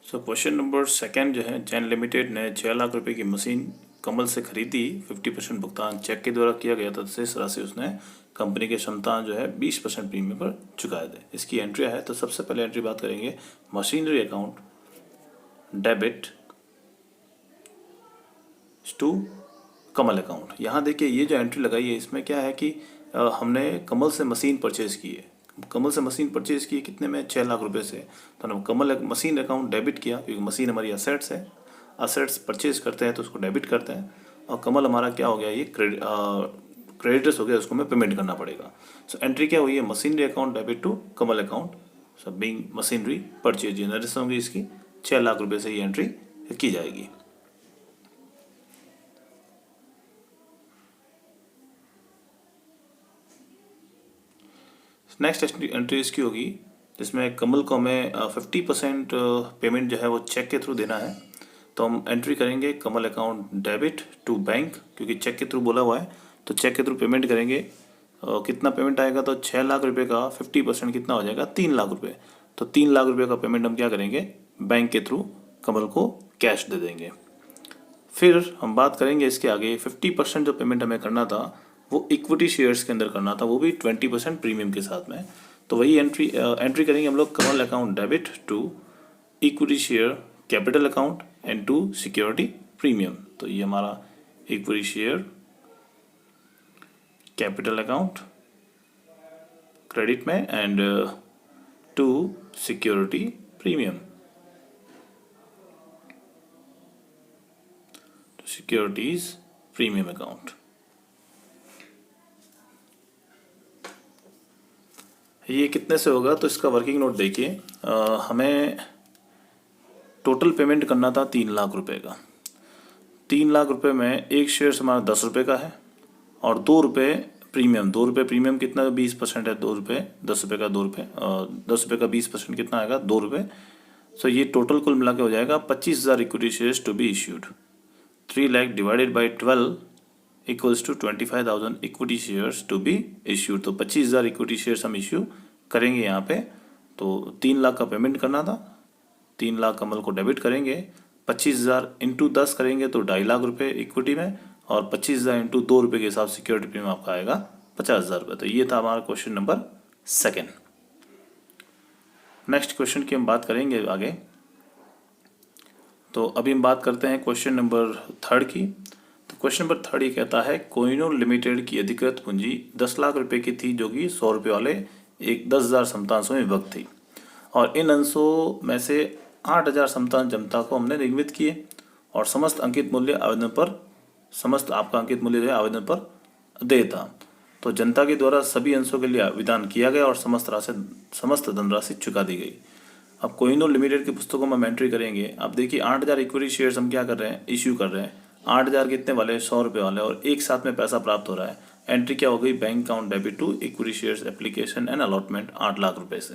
So question number second जो है, Jain limited ने 6 लाख रुपए की मशीन कमल से खरीदी। 50% भुगतान चेक के द्वारा किया गया था, शेष राशि उसने कंपनी के क्षमता जो है 20% प्रीमियम पर चुका दे। इसकी एंट्री है, तो सबसे पहले एंट्री बात करेंगे machinery account debit to Kamal account. यहाँ देखिए ये जो एंट्री लगाई है इसमें क्या है कि हमने कमल से मशीन परचेज की है। कमल से मशीन परचेज की कितने में, 6 लाख रुपए से। तो हम कमल मशीन अकाउंट डेबिट किया क्योंकि मशीन हमारी असेट्स है। असेट्स परचेज करते हैं तो उसको डेबिट करते हैं, और कमल हमारा क्या हो गया, ये क्रेडिटर्स हो गया, उसको हमें पेमेंट करना पड़ेगा। सो एंट्री क्या हुई है, machinery account debit to Kamal account, सब बीइंग मशीनरी परचेज। नरिश होंगी इसकी 6 लाख रुपए से ये एंट्री की जाएगी। नेक्स्ट एंट्री इसकी होगी जिसमें कमल को हमें 50% पेमेंट जो है वो चेक के थ्रू देना है। तो हम एंट्री करेंगे कमल अकाउंट डेबिट टू बैंक, क्योंकि चेक के थ्रू बोला हुआ है तो चेक के थ्रू पेमेंट करेंगे। कितना पेमेंट आएगा, तो 6 लाख रुपए का 50% कितना हो जाएगा, 3 लाख रुपए। तो 3 लाख रुपए का पेमेंट हम क्या करेंगे, बैंक के थ्रू कमल को कैश दे देंगे। फिर हम बात करेंगे इसके आगे 50% जो पेमेंट हमें करना था वो इक्विटी शेयर्स के अंदर करना था, वो भी 20% प्रीमियम के साथ में। तो वही एंट्री करेंगे हम लोग कमल account debit to equity share capital account and to security premium. तो ये हमारा equity share capital account credit में and to security premium, securities premium account. ये कितने से होगा, तो इसका वर्किंग नोट देखिए। हमें टोटल पेमेंट करना था 3 लाख रुपए का। 3 लाख रुपए में एक शेयर हमारा 10 रुपये का है और 2 रुपये प्रीमियम। 2 रुपये प्रीमियम कितना, 20% है, 2 रुपये, 10 रुपये का 2 रुपये, 10 रुपये का 20% कितना आएगा, 2 रुपये। सो ये टोटल कुल मिला के हो जाएगा 25,000 equity shares to be issued. 3 lakh divided by 12 equals to 25,000 equity shares to be issued. तो 25,000 इक्विटी शेयर्स हम इश्यू करेंगे यहाँ पे। तो 3 लाख का पेमेंट करना था, 3 लाख कमल को डेबिट करेंगे, 25,000 इंटू 10 करेंगे तो 2.5 लाख रुपये इक्विटी में, और 25,000 इंटू 2 रुपये के हिसाब से सिक्योरिटी प्रीमियम आपका आएगा 50,000 रुपये। तो ये था हमारा question number second. Next question की हम बात करेंगे आगे। तो अभी हम बात करते हैं क्वेश्चन नंबर थर्ड की। तो क्वेश्चन नंबर थर्ड ये कहता है कोहिनूर लिमिटेड की अधिकृत पूंजी 10 लाख रुपए की थी, जो कि 100 रुपये वाले 10,000 समता अंशों में विभक्त थी, और इन अंशों में से 8,000 समता जनता को हमने निगमित किए, और समस्त अंकित मूल्य आवेदन पर, समस्त आपका अंकित मूल्य जो है आवेदन पर देय था। तो जनता के द्वारा सभी अंशों के लिए आवेदन किया गया और समस्त धनराशि चुका दी गई। अब कोहिनूर लिमिटेड की पुस्तकों में हम एंट्री करेंगे। अब देखिए 8,000 इक्विटी शेयर्स हम क्या कर रहे हैं, इश्यू कर रहे हैं। 8,000 कितने वाले, 100 रुपये वाले, और एक साथ में पैसा प्राप्त हो रहा है। एंट्री क्या हो गई, bank account debit to equity shares application and allotment 8 lakh रुपए से।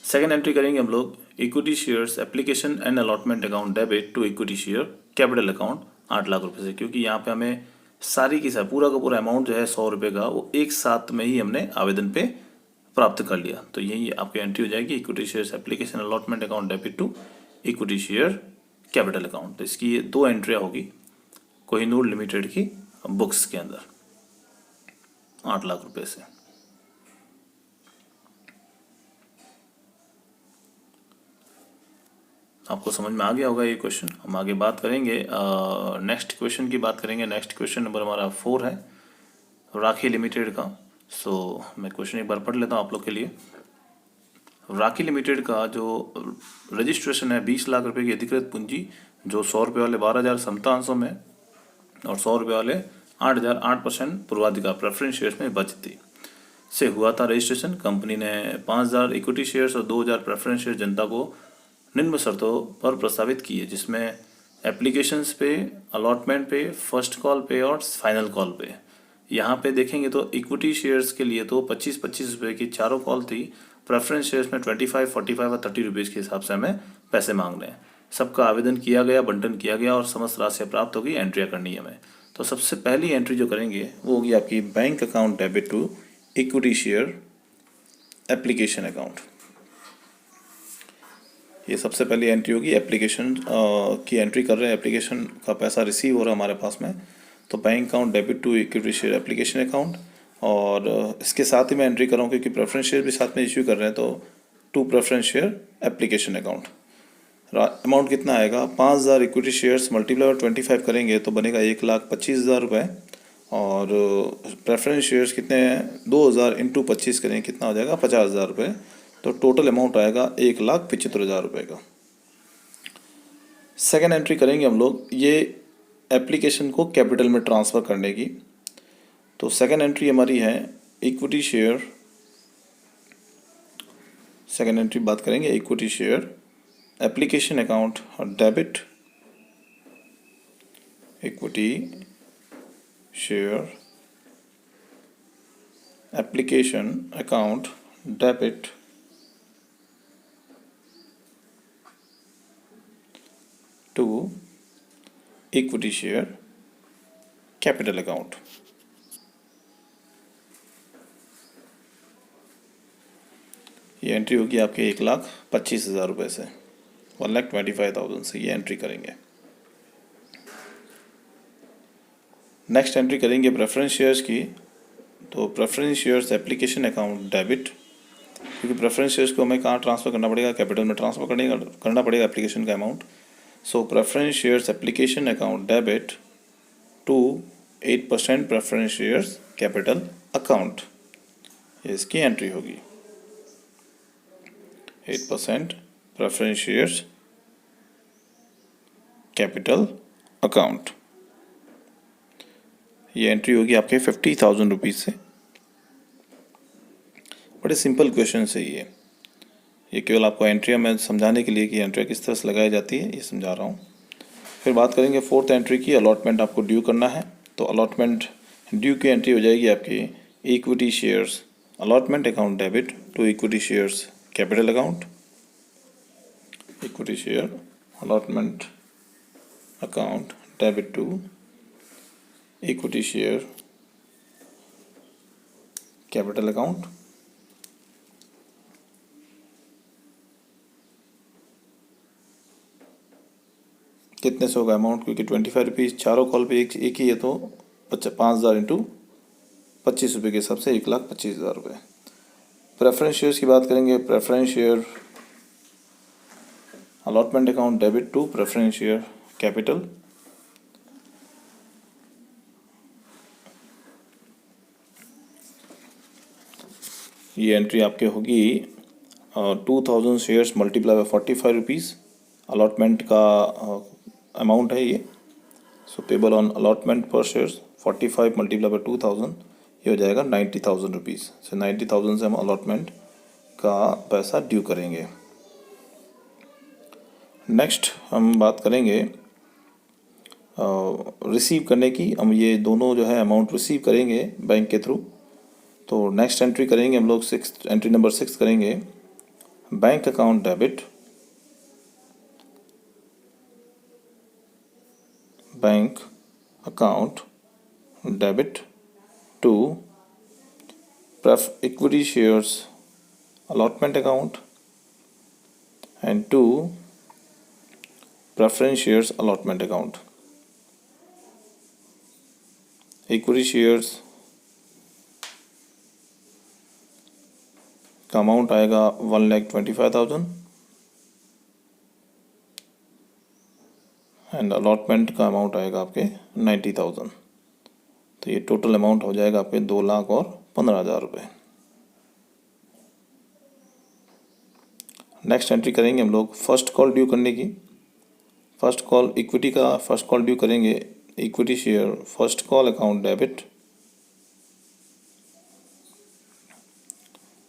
सेकेंड एंट्री करेंगे हम लोग equity shares application and allotment account debit to equity share capital account 8 lakh रुपए से, क्योंकि यहाँ पे हमें सारी की सारी पूरा का पूरा अमाउंट जो है 100 रुपये का वो एक साथ में ही हमने आवेदन पे प्राप्त कर लिया। तो यही आपकी एंट्री हो जाएगी equity shares application allotment account debit to equity share capital account. तो इसकी ये 2 एंट्रियाँ होगी कोहिनूर लिमिटेड की बुक्स के अंदर 8 लाख रुपए से। आपको समझ में आ गया होगा ये क्वेश्चन। हम आगे बात करेंगे, नेक्स्ट क्वेश्चन की बात करेंगे। नेक्स्ट क्वेश्चन नंबर हमारा 4 है राखी लिमिटेड का। सो मैं क्वेश्चन एक बार पढ़ लेता हूँ आप लोग के लिए। राखी लिमिटेड का जो रजिस्ट्रेशन है 20 लाख रुपए की अधिकृत पूंजी, जो 100 रुपये वाले 12,000 समता अंशों में और 100 रुपये वाले 8,000 8% पूर्वाधिकार प्रेफरेंस शेयर्स में बचती से हुआ था रजिस्ट्रेशन। कंपनी ने 5,000 इक्विटी शेयर्स और 2,000 प्रेफरेंस शेयर जनता को निम्न शर्तों पर प्रस्तावित किए, जिसमें एप्लीकेशंस पे, अलॉटमेंट पे, फर्स्ट कॉल पे और फाइनल कॉल पे। यहाँ पे देखेंगे तो इक्विटी शेयर्स के लिए तो 25-25 रुपये की चारों कॉल थी। प्रेफरेंस शेयर्स में 25, 45 और 30 रुपीज़ के हिसाब से हमें पैसे मांग रहे हैं। सबका आवेदन किया गया, बंटन किया गया और समस्त राशि प्राप्त होगी, एंट्रियाँ करनी है हमें। तो सबसे पहली एंट्री जो करेंगे वो होगी आपकी bank account debit to equity share application account. ये सबसे पहली एंट्री होगी एप्लीकेशन की एंट्री कर रहे हैं, एप्लीकेशन का पैसा रिसीव हो रहा है हमारे पास में, तो bank account debit to equity share application account. और इसके साथ ही मैं एंट्री कर रहा हूँ क्योंकि प्रेफरेंस शेयर भी साथ में इश्यू कर रहे हैं, तो to preference share application account. Amount कितना आएगा, 5,000 इक्विटी शेयर्स मल्टीप्लाई 25 करेंगे तो बनेगा 1,25,000 रुपये। और प्रेफरेंस शेयर्स कितने हैं, 2,000 इंटू 25 करेंगे कितना हो जाएगा, 50,000 रुपये। तो टोटल अमाउंट आएगा 1,75,000 रुपये का। सेकेंड एंट्री करेंगे हम लोग ये एप्लीकेशन को कैपिटल में ट्रांसफ़र करने की। तो सेकेंड एंट्री हमारी है इक्विटी शेयर। सेकेंड एंट्री बात करेंगे equity share application account debit equity share application account debit to equity share capital account. ये एंट्री होगी आपके 1,25,000 रुपये से, 1,25,000 से ये एंट्री करेंगे। नेक्स्ट एंट्री करेंगे प्रेफरेंस शेयर्स की। तो preference shares application account debit, क्योंकि प्रेफरेंस शेयर्स को हमें कहाँ ट्रांसफ़र करना पड़ेगा, कैपिटल में ट्रांसफ़र करना पड़ेगा एप्लीकेशन का amount. So preference shares application account debit to 8% preference shares capital account, ये इसकी एंट्री होगी। 8% प्रेफरेंस शेयर्स कैपिटल अकाउंट, ये एंट्री होगी आपके 50,000 रुपीज़ से। बड़े सिंपल क्वेश्चन है ये केवल आपको एंट्रियाँ में समझाने के लिए कि एंट्रियाँ किस तरह से लगाई जाती है ये समझा रहा हूँ। फिर बात करेंगे फोर्थ एंट्री की, अलॉटमेंट आपको ड्यू करना है। तो अलॉटमेंट ड्यू की एंट्री हो जाएगी आपकी equity shares allotment account debit to equity shares capital account. Equity share allotment account debit to equity share capital account. कितने से होगा अमाउंट, क्योंकि 25 रुपीज़ चारों कॉल पे एक ही है, तो 5,000 इंटू 25 रुपये के हिसाब से 1,25,000 रुपये। प्रेफरेंस शेयर्स की बात करेंगे, preference share allotment account debit to preference share capital. ये एंट्री आपके होगी 2,000 shares multiply by 45 rupees allotment का अमाउंट है ये। So payable on allotment per shares 45 multiply by 2,000, ये हो जाएगा 90,000 रुपीज़। सो 90,000 से हम अलॉटमेंट का पैसा ड्यू करेंगे। नेक्स्ट हम बात करेंगे रिसीव करने की। हम ये दोनों जो है अमाउंट रिसीव करेंगे बैंक के थ्रू। तो नेक्स्ट एंट्री करेंगे हम लोग एंट्री नंबर 6 करेंगे bank account debit bank account debit to equity shares allotment account and to preference shares allotment account. Equity shares का अमाउंट आएगा 1,25,000 एंड अलॉटमेंट का अमाउंट आएगा आपके 90,000। तो ये टोटल अमाउंट हो जाएगा आपके 2,15,000 रुपये। नेक्स्ट एंट्री करेंगे हम लोग फर्स्ट कॉल ड्यू करने की। फर्स्ट कॉल इक्विटी का फर्स्ट कॉल ड्यू करेंगे equity share first call account debit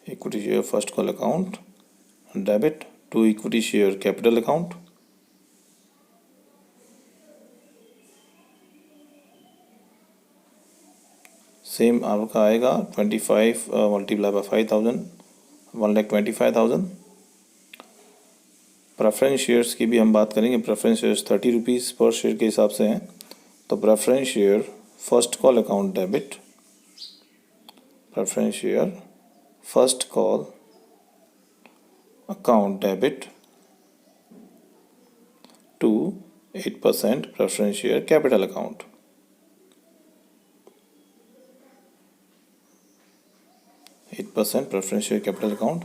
equity share first call account debit to equity share capital account. Same आपका आएगा 25 मल्टीप्लाई बाय 5,000, 1,25,000। प्रेफरेंस शेयर्स की भी हम बात करेंगे। Preference shares 30 rupees per share के हिसाब से हैं। तो preference share first call account debit preference share first call account debit to 8% preference share capital account. Preference share capital account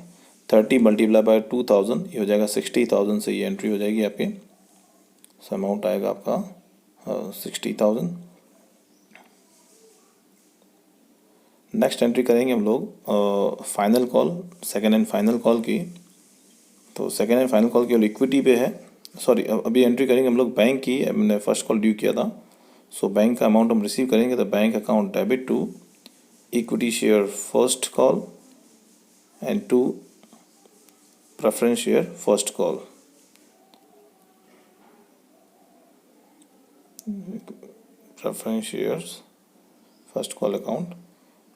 30 multiply by 2000, ये हो जाएगा 60,000 से ये एंट्री हो जाएगी आपकी। सो अमाउंट आएगा आपका 60,000। नेक्स्ट एंट्री करेंगे हम लोग final call, second and final call की। तो सेकेंड एंड फाइनल कॉल केवल इक्विटी पे है, सॉरी अभी एंट्री करेंगे हम लोग बैंक की। हमने फर्स्ट कॉल ड्यू किया था, सो बैंक का अमाउंट हम रिसीव करेंगे। तो bank account debit to equity share first call and to preference share first call. Preference shares first call account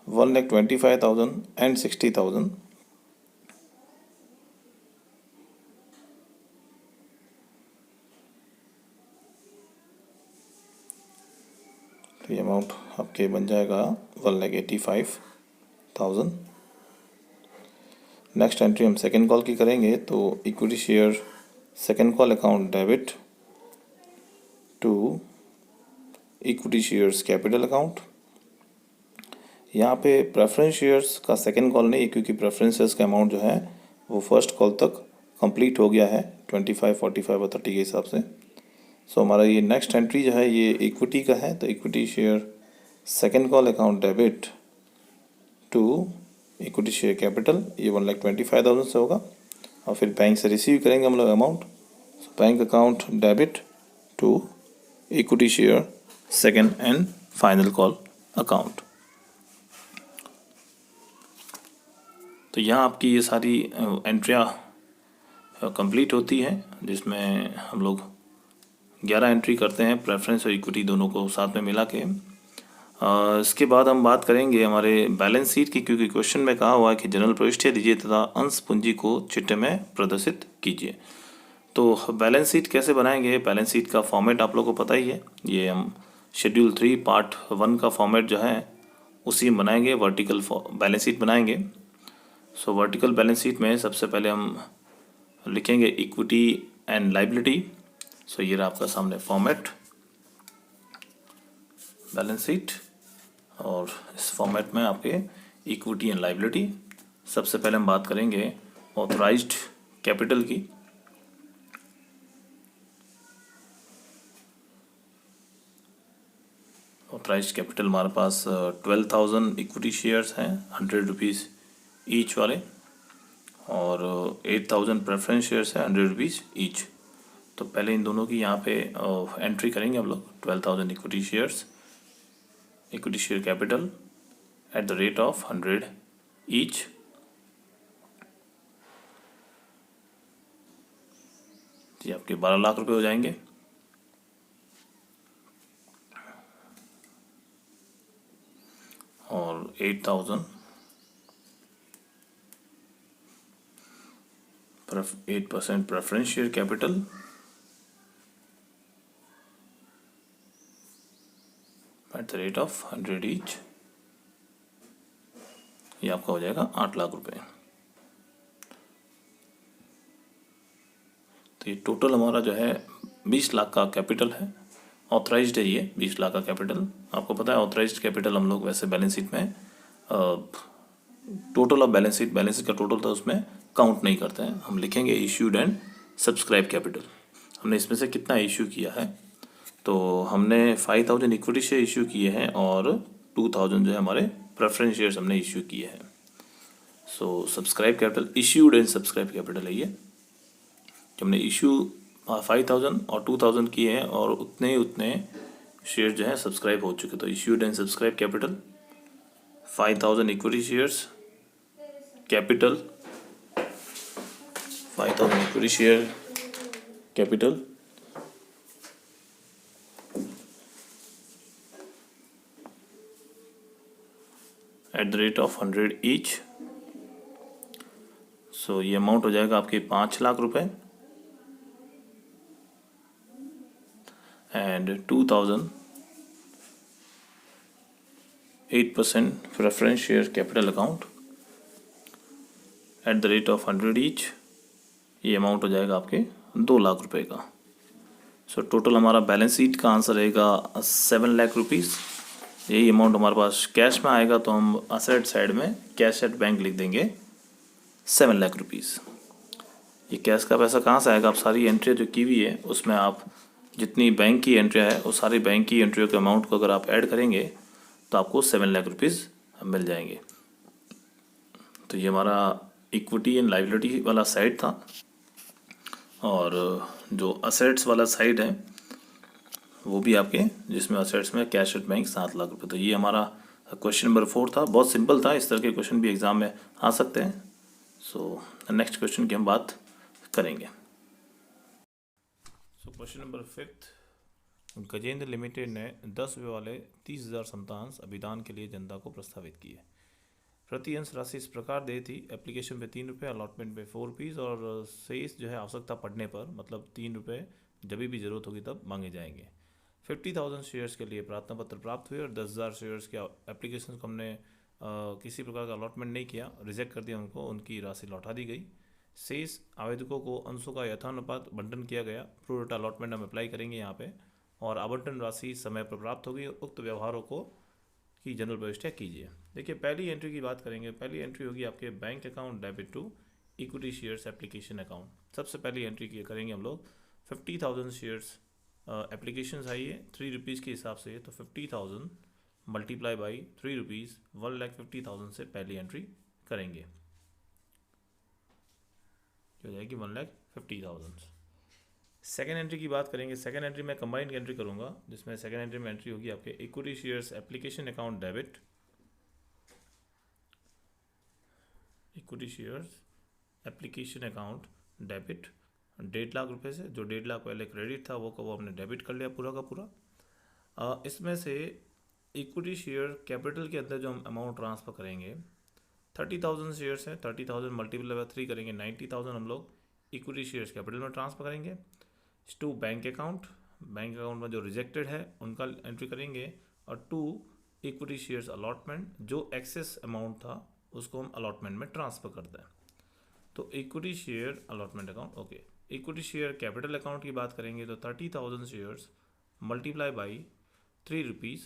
1,25,000 and 60,000। तो ये अमाउंट आपके बन जाएगा 1,85,000। नेक्स्ट एंट्री हम सेकेंड कॉल की करेंगे। तो equity share second call account debit to equity shares capital account. यहाँ पे प्रेफरेंस शेयर्स का सेकेंड कॉल नहीं है, क्योंकि प्रेफरेंस शेयर्स का अमाउंट जो है वो फर्स्ट कॉल तक कंप्लीट हो गया है 25, 45 और 30 के हिसाब से। सो हमारा ये नेक्स्ट एंट्री जो है ये इक्विटी का है। तो equity share second call account debit to equity share capital, ये 1,25,000 से होगा। और फिर बैंक से रिसीव करेंगे हम लोग amount. So bank account debit to equity share second and final call account. तो यहाँ आपकी ये सारी एंट्रियाँ कंप्लीट होती हैं, जिसमें हम लोग 11 एंट्री करते हैं प्रेफरेंस और इक्विटी दोनों को साथ में मिला के। इसके बाद हम बात करेंगे हमारे बैलेंस शीट की, क्योंकि क्वेश्चन में कहा हुआ है कि जनरल प्रविष्टियाँ दीजिए तथा अंश पूंजी को चिट्ठे में प्रदर्शित कीजिए। तो बैलेंस शीट कैसे बनाएंगे? बैलेंस शीट का फॉर्मेट आप लोगों को पता ही है। ये हम शेड्यूल 3 पार्ट 1 का फॉर्मेट जो है उसी में बनाएंगे, वर्टिकल बैलेंस शीट बनाएंगे। सो वर्टिकल बैलेंस शीट में सबसे पहले हम लिखेंगे इक्विटी एंड लाइबिलिटी। सो ये रहा आपका सामने फॉर्मेट बैलेंस शीट, और इस फॉर्मेट में आपके इक्विटी एंड लाइबिलिटी। सबसे पहले हम बात करेंगे ऑथराइज्ड कैपिटल की। ऑथराइज्ड कैपिटल हमारे पास 12,000 इक्विटी शेयर्स हैं 100 रुपीज़ ईच वाले, और 8,000 प्रेफरेंस शेयर्स है 100 रुपीज़ ईच। तो पहले इन दोनों की यहाँ पे एंट्री करेंगे हम लोग। 12,000 equity shares, equity share capital at the rate of 100 each. ये आपके 12 लाख रुपए हो जाएंगे। और 8,000 8% preference share capital at the rate of 100 each, ये आपका हो जाएगा 8 लाख रुपए। तो ये टोटल हमारा जो है 20 लाख का कैपिटल है। ऑथराइज्ड है ये 20 लाख का कैपिटल। आपको पता है ऑथराइज्ड कैपिटल हम लोग वैसे बैलेंस शीट में टोटल ऑफ बैलेंस शीट का टोटल था उसमें काउंट नहीं करते हैं। हम लिखेंगे इश्यूड एंड सब्सक्राइब कैपिटल। हमने इसमें से कितना इश्यू किया है? तो हमने 5,000 इक्विटी शेयर इश्यू किए हैं और 2,000 जो है हमारे प्रेफरेंस शेयर्स हमने इश्यू किए हैं। So subscribe capital issued and subscribe capital है ये। जब हमने इशू 5,000 और 2,000 किए हैं और उतने शेयर जो है सब्सक्राइब हो चुके। तो issued and subscribe capital 5,000 equity shares capital 5,000 equity share capital at the rate of 100 each. So ये अमाउंट हो जाएगा आपके 5 लाख रुपए and 2,000 8% preference share capital account at the rate of 100 each. ये अमाउंट हो जाएगा आपके 2 लाख रुपए का। सो टोटल हमारा बैलेंस शीट का आंसर रहेगा 7 लाख रुपीज़। यही अमाउंट हमारे पास कैश में आएगा, तो हम असेट साइड में कैश एट बैंक लिख देंगे 7 लाख रुपीज़। ये कैश का पैसा कहाँ से आएगा? आप सारी एंट्री जो की हुई है उसमें आप जितनी बैंक की एंट्री है उस सारी बैंक की एंट्रियों के अमाउंट को अगर आप ऐड करेंगे तो आपको 7 लाख रुपीज़ मिल जाएंगे। तो ये हमारा इक्विटी एंड लायबिलिटी वाला साइड था, और जो असेट्स वाला साइड है वो भी आपके, जिसमें असेट्स में कैश एट बैंक 7 लाख रुपये। तो ये हमारा क्वेश्चन नंबर 4 था। बहुत सिंपल था, इस तरह के क्वेश्चन भी एग्ज़ाम में आ सकते हैं। सो नेक्स्ट क्वेश्चन की हम बात करेंगे। So question number 5, Gajendra limited ने 10 रुपये वाले 30,000 समतांश अभिदान के लिए जनता को प्रस्तावित किए। प्रति अंश राशि इस प्रकार दी थी: एप्लीकेशन पे 3 रुपये, अलॉटमेंट पे 4 रुपीज़, और शेष जो है आवश्यकता पड़ने पर, मतलब 3 रुपये जब भी ज़रूरत होगी तब मांगे जाएंगे। 50,000 शेयर्स के लिए प्रार्थना पत्र प्राप्त हुए और 10,000 शेयर्स के एप्लीकेशन को हमने किसी प्रकार का अलॉटमेंट नहीं किया, रिजेक्ट कर दिया उनको, उनकी राशि लौटा दी गई। शेष आवेदकों को अंशों का यथानुपात बंटन किया गया। प्रोरेटा अलॉटमेंट हम अप्लाई करेंगे यहाँ पे, और आवंटन राशि समय पर प्राप्त होगी। उक्त व्यवहारों को की जनरल प्रविष्टियाँ कीजिए। देखिए, पहली एंट्री की बात करेंगे। पहली एंट्री होगी आपके bank account debit to equity shares application account. सबसे पहली एंट्री करेंगे हम लोग 50,000 शेयर्स एप्लीकेशन आई है 3 रुपीज़ के हिसाब से, तो 50,000 मल्टीप्लाई बाई 3 रुपीज़, 1,50,000 से पहली एंट्री करेंगे, हो जाएगी 1,50,000। सेकेंड एंट्री की बात करेंगे। सेकेंड एंट्री में कंबाइंड एंट्री करूंगा, जिसमें सेकेंड एंट्री में एंट्री होगी आपके equity shares application account debit, equity shares application account debit 1.5 lakh रुपए से, जो 1.5 लाख पहले क्रेडिट था वो हमने डेबिट कर लिया पूरा का पूरा। इसमें से इक्विटी शेयर कैपिटल के अंदर जो हम अमाउंट ट्रांसफ़र करेंगे, 30,000 शेयर्स है, 30,000 मल्टीप्लाई बाय 3 करेंगे, 90,000 हम लोग इक्विटी शेयर्स कैपिटल में ट्रांसफ़र करेंगे। To bank account, bank account में जो रिजेक्टेड है उनका एंट्री करेंगे, और 2 इक्विटी शेयर्स अलॉटमेंट, जो एक्सेस अमाउंट था उसको हम अलॉटमेंट में ट्रांसफ़र करते हैं। तो equity share allotment account, okay. Equity share capital account की बात करेंगे तो 30,000 shares multiply by 3 rupees,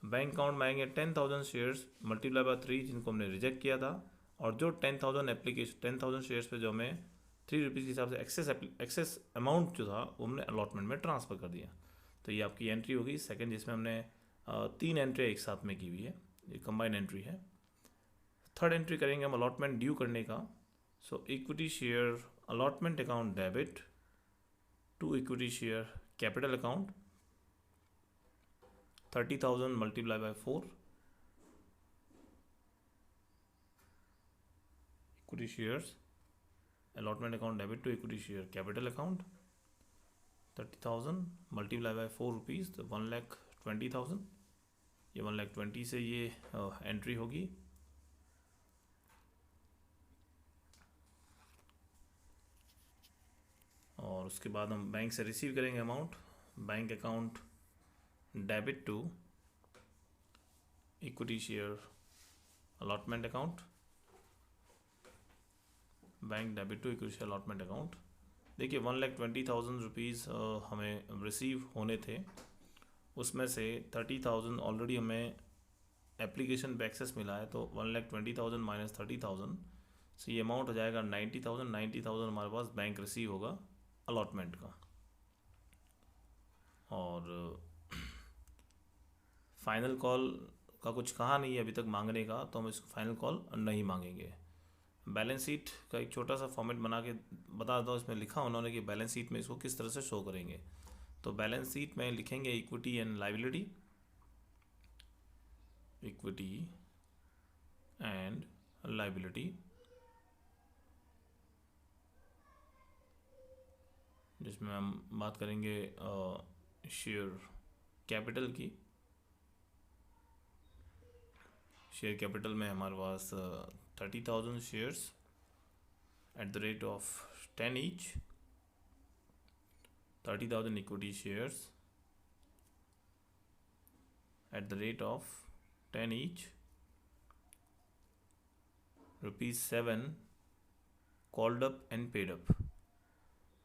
bank account में आएंगे 10,000 शेयर्स मल्टीप्लाई बाय 3, जिनको हमने रिजेक्ट किया था, और जो 10,000 एप्लीकेशन 10,000 शेयर्स पे जो हमें 3 रुपीज़ के हिसाब से एक्सेस अमाउंट जो था वो हमने अलॉटमेंट में ट्रांसफ़र कर दिया। तो ये आपकी एंट्री होगी सेकंड, जिसमें हमने 3 एंट्री एक साथ में की हुई है, ये कंबाइंड एंट्री है। थर्ड एंट्री करेंगे हम अलॉटमेंट ड्यू करने का। So equity share allotment account debit to equity share capital account, 30,000 multiply by 4, equity shares allotment account debit to equity share capital account, 30,000 multiply by 4 rupees, तो 1,20,000। ये 1,20,000 से ये entry होगी। और उसके बाद हम बैंक से रिसीव करेंगे amount, bank account debit to equity share allotment account, bank debit to equity share allotment account. देखिए 1,20,000 रुपीज़ हमें रिसीव होने थे, उसमें से 30,000 ऑलरेडी हमें एप्लीकेशन पे एक्सेस मिला है, तो 1,20,000 माइनस 30,000 से ये अमाउंट हो जाएगा 90,000। 90,000 हमारे पास बैंक रिसीव होगा अलॉटमेंट का। और फाइनल कॉल का कुछ कहा नहीं है अभी तक मांगने का, तो हम इसको फाइनल कॉल नहीं मांगेंगे। बैलेंस शीट का एक छोटा सा फॉर्मेट बना के बता दो, इसमें लिखा उन्होंने कि बैलेंस शीट में इसको किस तरह से शो करेंगे। तो बैलेंस शीट में लिखेंगे equity and liability, equity and liability, जिसमें हम बात करेंगे शेयर कैपिटल की। शेयर कैपिटल में हमारे पास 30,000 shares at the rate of 10 each, 30,000 equity shares at the rate of 10 each, ₹7 called up and paid up,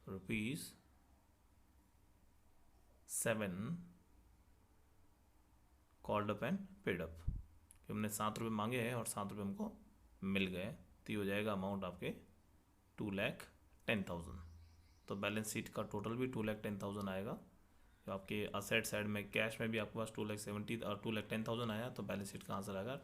₹7 7 called up and paid up, कि हमने 7 रुपये मांगे हैं और 7 रुपये हमको मिल गए, तो ये हो जाएगा अमाउंट आपके 2,10,000। तो बैलेंस शीट का टोटल भी 2,10,000 आएगा। तो आपके असेट साइड में कैश में भी आपके पास 2,70,000 और 2,10,000 आया, तो बैलेंस शीट का आंसर आएगा